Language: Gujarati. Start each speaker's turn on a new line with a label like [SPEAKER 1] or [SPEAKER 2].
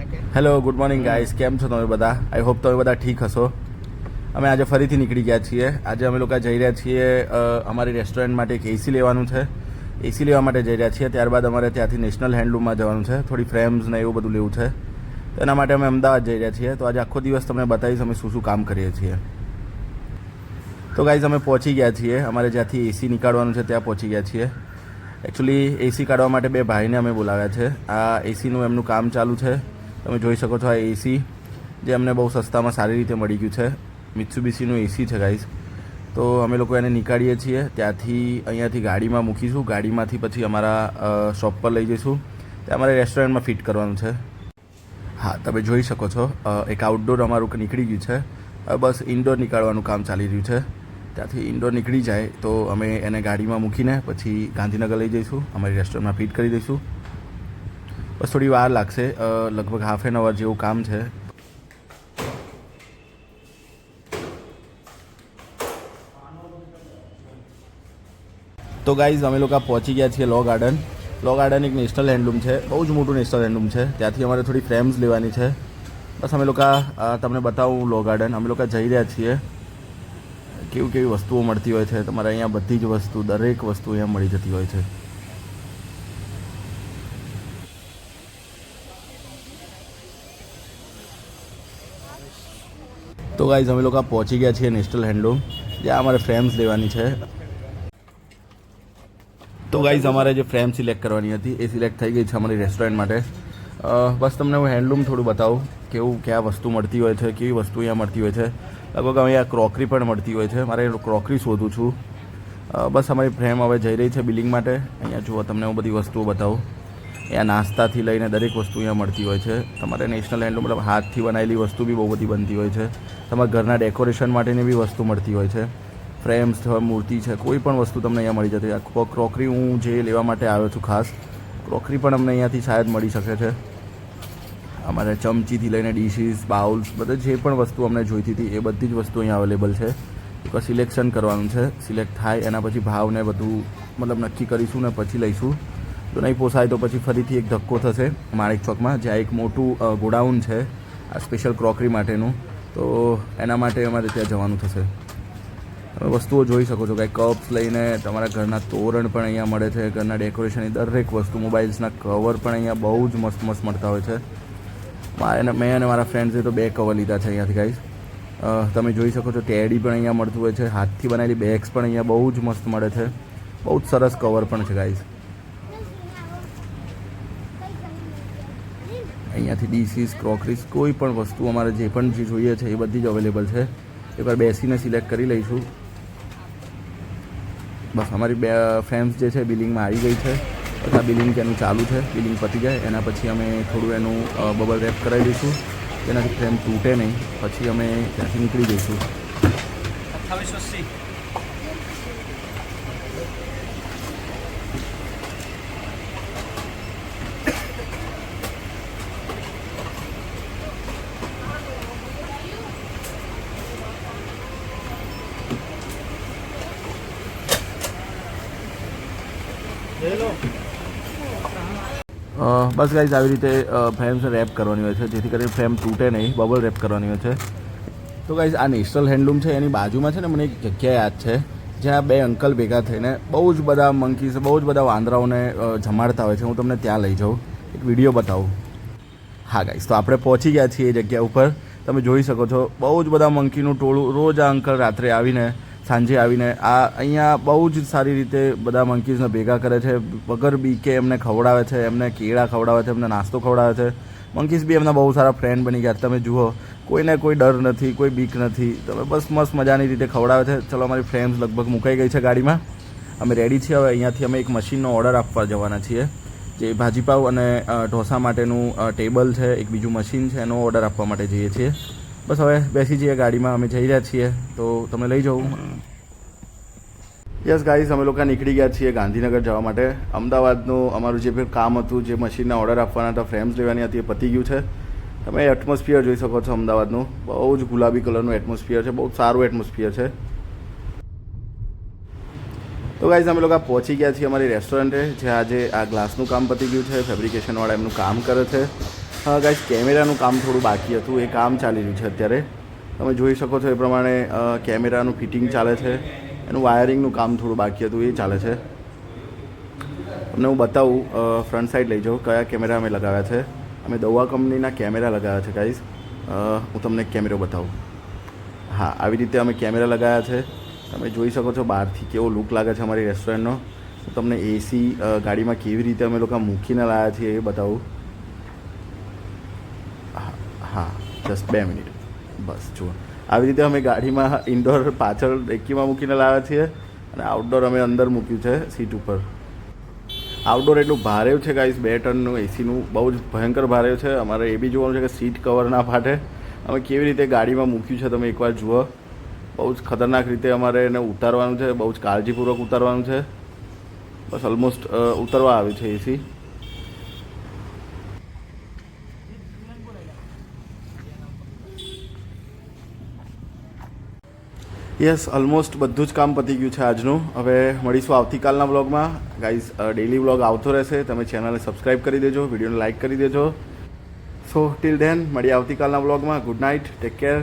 [SPEAKER 1] હેલો ગુડ મોર્નિંગ ગાઈસ, કેમ છો તમે બધા? આઈ હોપ તમે બધા ઠીક હશો. અમે આજે ફરીથી નીકળી ગયા છીએ. આજે અમે લોકો જઈ રહ્યા છીએ અમારી રેસ્ટોરન્ટ માટે એક એસી લેવાનું છે. એસી લેવા માટે જઈ રહ્યા છીએ. ત્યારબાદ અમારે ત્યાંથી નેશનલ હેન્ડલૂમમાં જવાનું છે. થોડી ફ્રેમ્સ ને એવું બધું લેવું છે. તો એના માટે અમે અમદાવાદ જઈ રહ્યા છીએ. તો આજે આખો દિવસ તમને બતાવીશ અમે શું શું કામ કરીએ છીએ. તો ગાઈઝ અમે પહોંચી ગયા છીએ. અમારે જ્યાંથી એસી નીકાળવાનું છે ત્યાં પહોંચી ગયા છીએ. એકચ્યુઅલી એસી કાઢવા માટે બે ભાઈને અમે બોલાવ્યા છે. આ એસીનું એમનું કામ ચાલુ છે. તમે જોઈ શકો છો આ એસી જે અમને બહુ સસ્તામાં સારી રીતે મળી ગયું છે. મિત્સુબિશીનું એસી છે ગાઈઝ. તો અમે લોકો એને નીકાળીએ છીએ. ત્યાંથી અહીંયાથી ગાડીમાં મૂકીશું. ગાડીમાંથી પછી અમારા શોપ પર લઈ જઈશું. ત્યાં અમારે રેસ્ટોરન્ટમાં ફિટ કરવાનું છે. હા, તમે જોઈ શકો છો એક આઉટડોર અમારું નીકળી ગયું છે. હવે બસ ઇન્ડોર નીકાળવાનું કામ ચાલી રહ્યું છે. ત્યાંથી ઇન્ડોર નીકળી જાય તો અમે એને ગાડીમાં મૂકીને પછી ગાંધીનગર લઈ જઈશું. અમારી રેસ્ટોરન્ટમાં ફિટ કરી દઈશું. બસ થોડી વાર લાગશે, લગભગ હાફ એન અવર જેવું કામ છે. તો ગાઈઝ અમે લોકો પહોંચી ગયા છીએ લો ગાર્ડન. લો ગાર્ડન એક નેશનલ હેન્ડલૂમ છે, બહુ જ મોટું નેશનલ હેન્ડલૂમ છે. ત્યાંથી અમારે થોડી ફ્રેમ્સ લેવાની છે. બસ અમે લોકો તમને બતાવું લો ગાર્ડન. અમે લોકો જઈ રહ્યા છીએ. કેવી કેવી વસ્તુઓ મળતી હોય છે તમારે અહીંયા, બધી જ વસ્તુ, દરેક વસ્તુ અહીંયા મળી જતી હોય છે. તો ગાઈઝ અમે લોકો પહોંચી ગયા છીએ નેશનલ હેન્ડલૂમ, જ્યાં અમારે ફ્રેમ્સ લેવાની છે. તો ગાઈઝ અમારે જે ફ્રેમ સિલેક્ટ કરવાની હતી એ સિલેક્ટ થઈ ગઈ છે અમારી રેસ્ટોરન્ટ માટે. બસ તમને હું હેન્ડલૂમ થોડું બતાવું કેવું ક્યાં વસ્તુ મળતી હોય છે, કેવી વસ્તુ અહીંયા મળતી હોય છે. લગભગ અહીંયા ક્રોકરી પણ મળતી હોય છે. મારે ક્રોકરી શોધું છું. બસ અમારી ફ્રેમ હવે જઈ રહી છે બિલિંગ માટે. અહીંયા જુઓ, તમને હું બધી વસ્તુઓ બતાવું. અહીંયા નાસ્તાથી લઈને દરેક વસ્તુ અહીંયા મળતી હોય છે. તમારે નેશનલ હેન્ડલૂમ મતલબ હાથથી બનાવેલી વસ્તુ બી બહુ બધી બનતી હોય છે. તમારા ઘરના ડેકોરેશન માટેની બી વસ્તુ મળતી હોય છે. ફ્રેમ્સ છે, મૂર્તિ છે, કોઈ પણ વસ્તુ તમને અહીંયા મળી જતી. આ ક્રોકરી હું જે લેવા માટે આવ્યો છું ખાસ, ક્રોકરી પણ અમને અહીંયાથી શાયદ મળી શકે છે. અમારે ચમચીથી લઈને ડીશીસ, બાઉલ્સ, બધે જે પણ વસ્તુ અમને જોઈતી હતી એ બધી જ વસ્તુ અહીંયા અવેલેબલ છે. એક સિલેક્શન કરવાનું છે. સિલેક્ટ થાય એના પછી ભાવને બધું મતલબ નક્કી કરીશું ને પછી લઈશું. જો નહીં પોસાય તો પછી ફરીથી એક ધક્કો થશે માણેક ચોકમાં, જ્યાં એક મોટું ગોડાઉન છે આ સ્પેશિયલ ક્રોકરી માટેનું. તો એના માટે અમારે ત્યાં જવાનું થશે. તમે વસ્તુઓ જોઈ શકો છો, કાંઈ કપ્સ લઈને તમારા ઘરના તોરણ પણ અહીંયા મળે છે. ઘરના ડેકોરેશનની દરેક વસ્તુ, મોબાઈલ્સના કવર પણ અહીંયા બહુ જ મસ્ત મસ્ત મળતા હોય છે. મેં અને મારા ફ્રેન્ડ્સે તો 2 કવર લીધા છે અહીંયાથી ગાઈઝ. તમે જોઈ શકો છો ટેડી પણ અહીંયા મળતું હોય છે. હાથથી બનાવેલી બેગ્સ પણ અહીંયા બહુ જ મસ્ત મળે છે. બહુ જ સરસ કવર પણ છે ગાઈઝ. અહીંયાથી ડીશીસ, ક્રોકરીસ, કોઈ પણ વસ્તુ અમારે જે પણ જે જોઈએ છે એ બધી જ અવેલેબલ છે. એકવાર બેસીને સિલેક્ટ કરી લઈશું. બસ અમારી બે ફ્રેમ્સ જે છે બિલિંગમાં આવી ગઈ છે. બધા બિલિંગ એનું ચાલુ છે. બિલિંગ પતી જાય એના પછી અમે થોડું એનું બબલ રેપ કરાવી દઈશું, જેનાથી ફ્રેમ તૂટે નહીં. પછી અમે ત્યાંથી નીકળી જઈશું. બસ ગાઈઝ આવી રીતે ફ્રેમ્સને રેપ કરવાની હોય છે, જેથી કરીને ફ્રેમ તૂટે નહીં. બબલ રેપ કરવાની હોય છે. તો ગાઈઝ આ નેશનલ હેન્ડલૂમ છે એની બાજુમાં છે ને મને એક જગ્યા યાદ છે, જ્યાં 2 અંકલ ભેગા થઈને બહુ જ બધા મંકીસ, બહુ જ બધા વાંદરાઓને જમાડતા હોય છે. હું તમને ત્યાં લઈ જાઉં, એક વિડીયો બતાવું. હા ગાઈઝ, તો આપણે પહોંચી ગયા છીએ એ જગ્યા ઉપર. તમે જોઈ શકો છો બહુ જ બધા મંકીનું ટોળું. રોજ આ અંકલ રાત્રે આવીને, સાંજે આવીને અહીંયા બહુ જ સારી રીતે બધા મંકીઝને ભેગા કરે છે. વગર બીકે એમને ખવડાવે છે, એમને કેળા ખવડાવે છે, એમને નાસ્તો ખવડાવે છે. મંકીઝ બી એમના બહુ સારા ફ્રેન્ડ બની ગયા. તમે જુઓ, કોઈને કોઈ ડર નથી, કોઈ બીક નથી. તમે બસ મસ્ત મજાની રીતે ખવડાવે છે. ચલો, અમારી ફ્રેમ્સ લગભગ મુકાઈ ગઈ છે ગાડીમાં. અમે રેડી છીએ. હવે અહીંયાથી અમે એક મશીનનો ઓર્ડર આપવા જવાના છીએ, જે ભાજીપાવ અને ઢોસા માટેનું ટેબલ છે. એક બીજું મશીન છે, એનો ઓર્ડર આપવા માટે જઈએ છીએ. બસ હવે બેસી જઈએ ગાડીમાં. અમે જઈ રહ્યા છીએ, તો તમે લઈ જાઉં. યસ ગાઈઝ, અમે લોકો નીકળી ગયા છીએ ગાંધીનગર જવા માટે. અમદાવાદનું અમારું જે કામ હતું, જે મશીનના ઓર્ડર આપવાના હતા, ફ્રેમ્સ લેવાની હતી, એ પતી ગયું છે. તમે એટમોસ્ફિયર જોઈ શકો છો અમદાવાદનું. બહુ જ ગુલાબી કલરનું એટમોસ્ફિયર છે. બહુ સારું એટમોસ્ફિયર છે. તો ગાઈઝ અમે લોકો પહોંચી ગયા છીએ અમારી રેસ્ટોરન્ટે, જ્યાં આજે આ ગ્લાસનું કામ પતી ગયું છે. ફેબ્રિકેશનવાળા એમનું કામ કરે છે. હા ગાઈસ, કેમેરાનું કામ થોડું બાકી હતું, એ કામ ચાલી રહ્યું છે અત્યારે. તમે જોઈ શકો છો એ પ્રમાણે કેમેરાનું ફિટિંગ ચાલે છે, એનું વાયરિંગનું કામ થોડું બાકી હતું, એ ચાલે છે. તમને હું બતાવું, ફ્રન્ટ સાઈડ લઈ જાઉં કયા કેમેરા અમે લગાવ્યા છે. અમે દવા કંપનીના કેમેરા લગાવ્યા છે ગાઈસ. હું તમને એક કેમેરો બતાવું. હા, આવી રીતે અમે કેમેરા લગાવ્યા છે. તમે જોઈ શકો છો બહારથી કેવો લુક લાગે છે અમારી રેસ્ટોરન્ટનો. હું તમને એસી ગાડીમાં કેવી રીતે અમે લોકો મૂકીને લાવ્યા છીએ એ બતાવું. હા, જસ્ટ 2 મિનિટ બસ. જુઓ, આવી રીતે અમે ગાડીમાં ઇન્ડોર પાછળ ડેકીમાં મૂકીને લાવ્યા છીએ અને આઉટડોર અમે અંદર મૂક્યું છે સીટ ઉપર. આઉટડોર એટલું ભારે છે ગાઈસ, 2 ટનનું એસીનું બહુ જ ભયંકર ભારે છે. અમારે એ બી જોવાનું છે કે સીટ કવર ના ફાટે. અમે કેવી રીતે ગાડીમાં મૂક્યું છે તમે એકવાર જુઓ. બહુ જ ખતરનાક રીતે અમારે એને ઉતારવાનું છે, બહુ જ કાળજીપૂર્વક ઉતારવાનું છે. બસ ઓલમોસ્ટ ઉતરવા આવ્યું છે એસી. યસ, ઓલમોસ્ટ બધું જ કામ પતી ગયું છે આજનું. હવે મળીશું આવતીકાલના વ્લોગમાં. ગાઈઝ, ડેઇલી વ્લોગ આવતો રહેશે. તમે ચેનલને સબસ્ક્રાઈબ કરી દેજો, વિડીયોને લાઇક કરી દેજો. સો ટિલ ધેન મળીએ આવતીકાલના વ્લોગમાં. Good night, take care.